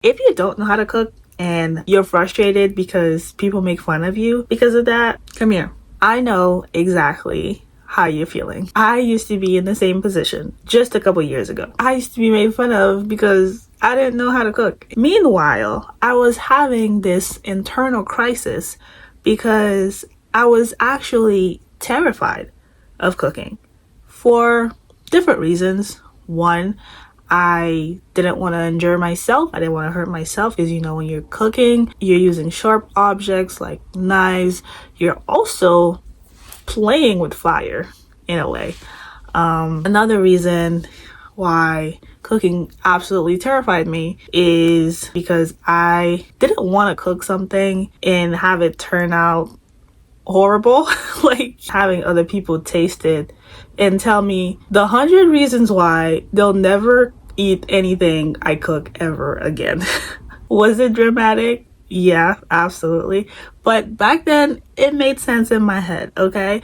If you don't know how to cook and you're frustrated because people make fun of you because of that, come here. I know exactly how you're feeling. I used to be in the same position just a couple years ago. I used to be made fun of because I didn't know how to cook. Meanwhile, I was having this internal crisis because I was actually terrified of cooking for different reasons. One, I didn't want to injure myself. I didn't want to hurt myself because, when you're cooking, you're using sharp objects like knives. You're also playing with fire in a way. Another reason why cooking absolutely terrified me is because I didn't want to cook something and have it turn out horrible. Like having other people taste it and tell me the 100 reasons why they'll never eat anything I cook ever again. Was it dramatic? Yeah, absolutely. But back then it made sense in my head, okay?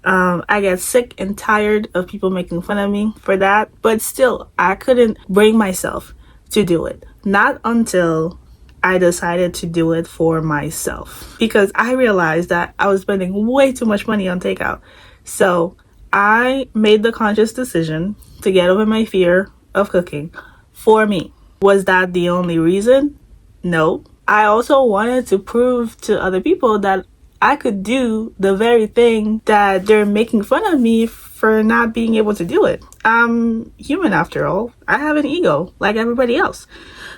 I get sick and tired of people making fun of me for that, but still I couldn't bring myself to do it. Not until I decided to do it for myself, because I realized that I was spending way too much money on takeout. So I made the conscious decision to get over my fear of cooking for me. Was that the only reason? No. I also wanted to prove to other people that I could do the very thing that they're making fun of me for not being able to do it. I'm human after all. I have an ego like everybody else.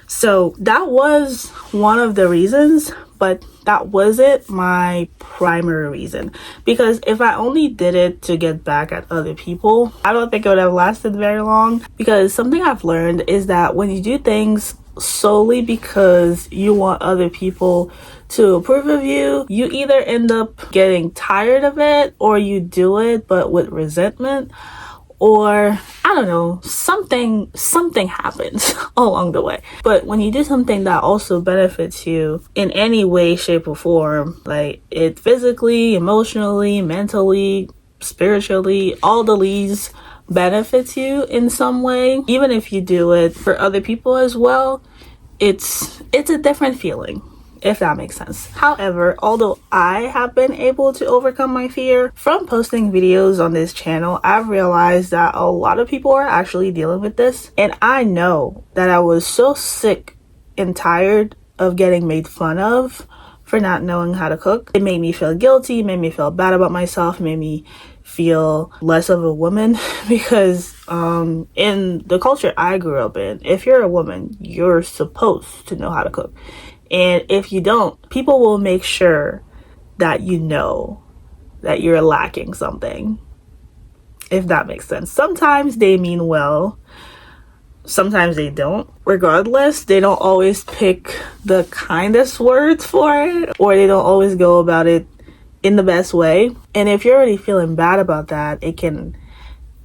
So that was one of the reasons, but that wasn't my primary reason. Because if I only did it to get back at other people, I don't think it would have lasted very long. Because something I've learned is that when you do things solely because you want other people to approve of you, you either end up getting tired of it, or you do it but with resentment, or I don't know, something happens along the way. But when you do something that also benefits you in any way, shape, or form, like it physically, emotionally, mentally, spiritually, all the leads benefits you in some way, even if you do it for other people as well, it's a different feeling, if that makes sense. However, although I have been able to overcome my fear from posting videos on this channel, I've realized that a lot of people are actually dealing with this. And I know that I was so sick and tired of getting made fun of for not knowing how to cook. It made me feel guilty, made me feel bad about myself, made me feel less of a woman, because in the culture I grew up in, if you're a woman, you're supposed to know how to cook. And if you don't, people will make sure that you know that you're lacking something, if that makes sense. Sometimes they mean well, sometimes they don't. Regardless, they don't always pick the kindest words for it, or they don't always go about it in the best way. And if you're already feeling bad about that, it can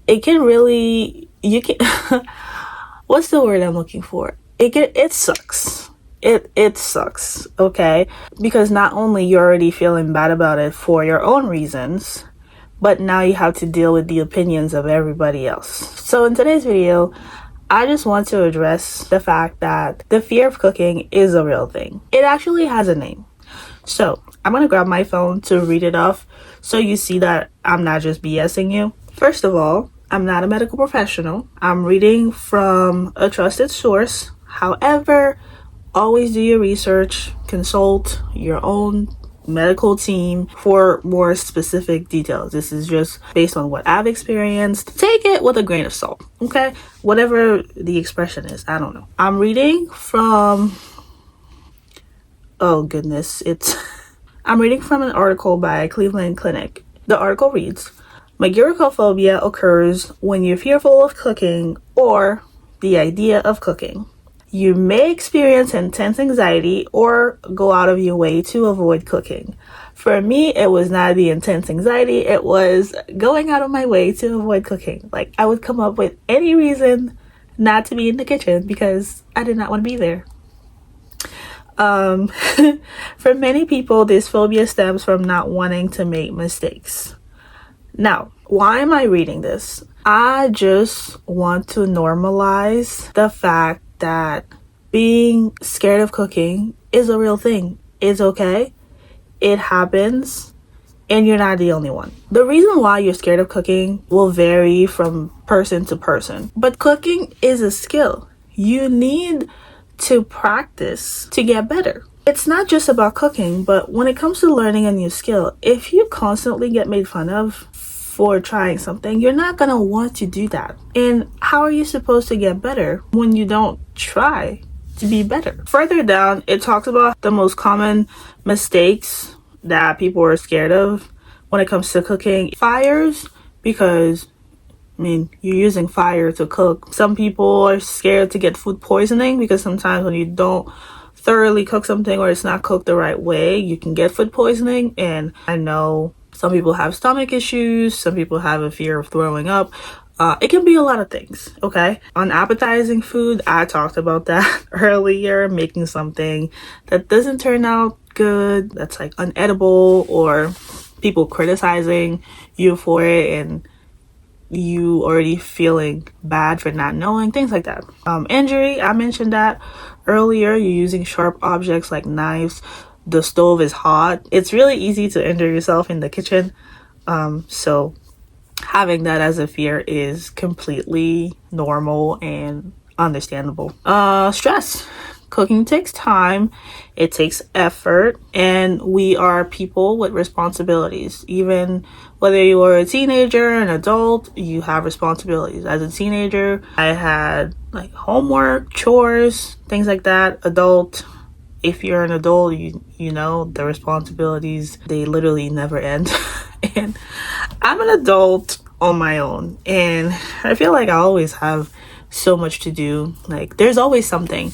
really, what's the word I'm looking for? It sucks. It sucks, okay? Because not only you're already feeling bad about it for your own reasons, but now you have to deal with the opinions of everybody else. So in today's video, I just want to address the fact that the fear of cooking is a real thing. It actually has a name. So I'm gonna grab my phone to read it off so you see that I'm not just BSing you. First of all, I'm not a medical professional. I'm reading from a trusted source. However, always do your research, consult your own medical team for more specific details. This is just based on what I've experienced. Take it with a grain of salt, okay? Whatever the expression is, I don't know. I'm reading from, oh goodness, I'm reading from an article by Cleveland Clinic. The article reads, Mageirocophobia occurs when you're fearful of cooking or the idea of cooking. You may experience intense anxiety or go out of your way to avoid cooking. For me, it was not the intense anxiety, it was going out of my way to avoid cooking. Like, I would come up with any reason not to be in the kitchen because I did not want to be there. For many people, this phobia stems from not wanting to make mistakes. Now, why am I reading this? I just want to normalize the fact that being scared of cooking is a real thing. It's okay. It happens. And you're not the only one. The reason why you're scared of cooking will vary from person to person. But cooking is a skill. You need to practice to get better. It's not just about cooking, but when it comes to learning a new skill, if you constantly get made fun of for trying something, you're not gonna want to do that. And how are you supposed to get better when you don't try to be better? Further down, it talks about the most common mistakes that people are scared of when it comes to cooking. Fires, because you're using fire to cook. Some people are scared to get food poisoning because sometimes when you don't thoroughly cook something or it's not cooked the right way, you can get food poisoning. And I know some people have stomach issues, some people have a fear of throwing up. It can be a lot of things, okay? Unappetizing food, I talked about that earlier, making something that doesn't turn out good, that's like unedible, or people criticizing you for it and you already feeling bad for not knowing, things like that. Injury, I mentioned that earlier. You're using sharp objects like knives, the stove is hot. It's really easy to injure yourself in the kitchen. So having that as a fear is completely normal and understandable. Stress. Cooking takes time, it takes effort, and we are people with responsibilities. Even whether you are a teenager, an adult, you have responsibilities. As a teenager, I had like homework, chores, things like that. Adult, if you're an adult, you know the responsibilities, they literally never end. And I'm an adult on my own, and I feel like I always have so much to do. Like there's always something.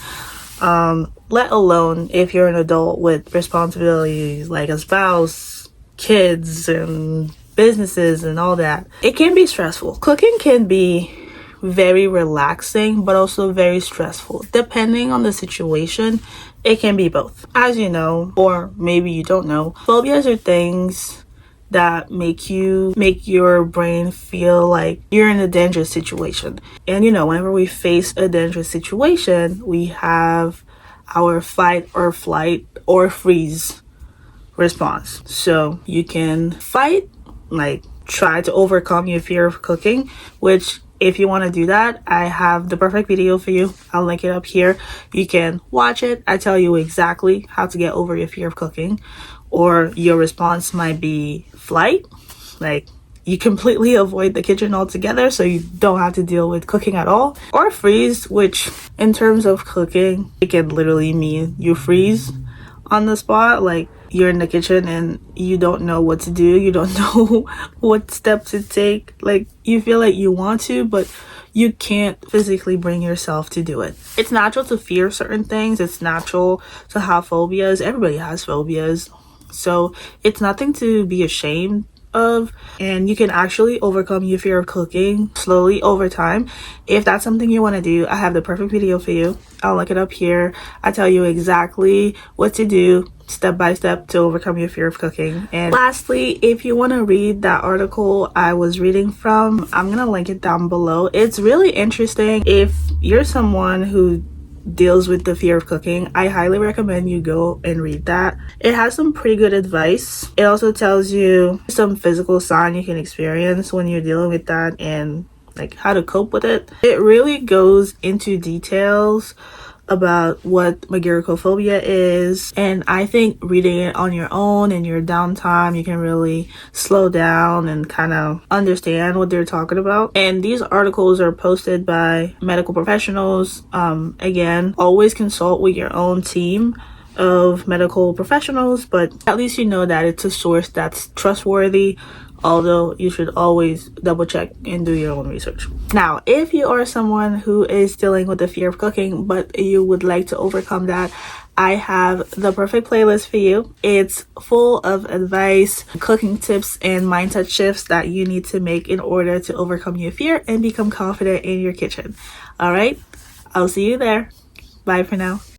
Let alone if you're an adult with responsibilities like a spouse, kids, and businesses and all that. It can be stressful. Cooking can be very relaxing, but also very stressful. Depending on the situation, it can be both. As you know, or maybe you don't know, phobias are things that make your brain feel like you're in a dangerous situation. And whenever we face a dangerous situation, we have our fight or flight or freeze response. So you can fight, like try to overcome your fear of cooking, which if you want to do that, I have the perfect video for you. I'll link it up here. You can watch it. I tell you exactly how to get over your fear of cooking. Or your response might be flight, like you completely avoid the kitchen altogether so you don't have to deal with cooking at all. Or freeze, which in terms of cooking, it can literally mean you freeze on the spot. Like you're in the kitchen and you don't know what to do, you don't know what steps to take. Like you feel like you want to, but you can't physically bring yourself to do it. It's natural to fear certain things. It's natural to have phobias. Everybody has phobias. So it's nothing to be ashamed of, and you can actually overcome your fear of cooking slowly over time. If that's something you want to do, I have the perfect video for you. I'll link it up here. I tell you exactly what to do step by step to overcome your fear of cooking. And lastly, if you want to read that article I was reading from, I'm gonna link it down below. It's really interesting. If you're someone who deals with the fear of cooking, I highly recommend you go and read that. It has some pretty good advice. It also tells you some physical sign you can experience when you're dealing with that and like how to cope with it. It really goes into details about what Mageirocophobia is, and I think reading it on your own in your downtime, you can really slow down and kind of understand what they're talking about. And these articles are posted by medical professionals. Again, always consult with your own team of medical professionals, but at least you know that it's a source that's trustworthy, although you should always double check and do your own research. Now, if you are someone who is dealing with the fear of cooking, but you would like to overcome that, I have the perfect playlist for you. It's full of advice, cooking tips, and mindset shifts that you need to make in order to overcome your fear and become confident in your kitchen. All right, I'll see you there. Bye for now.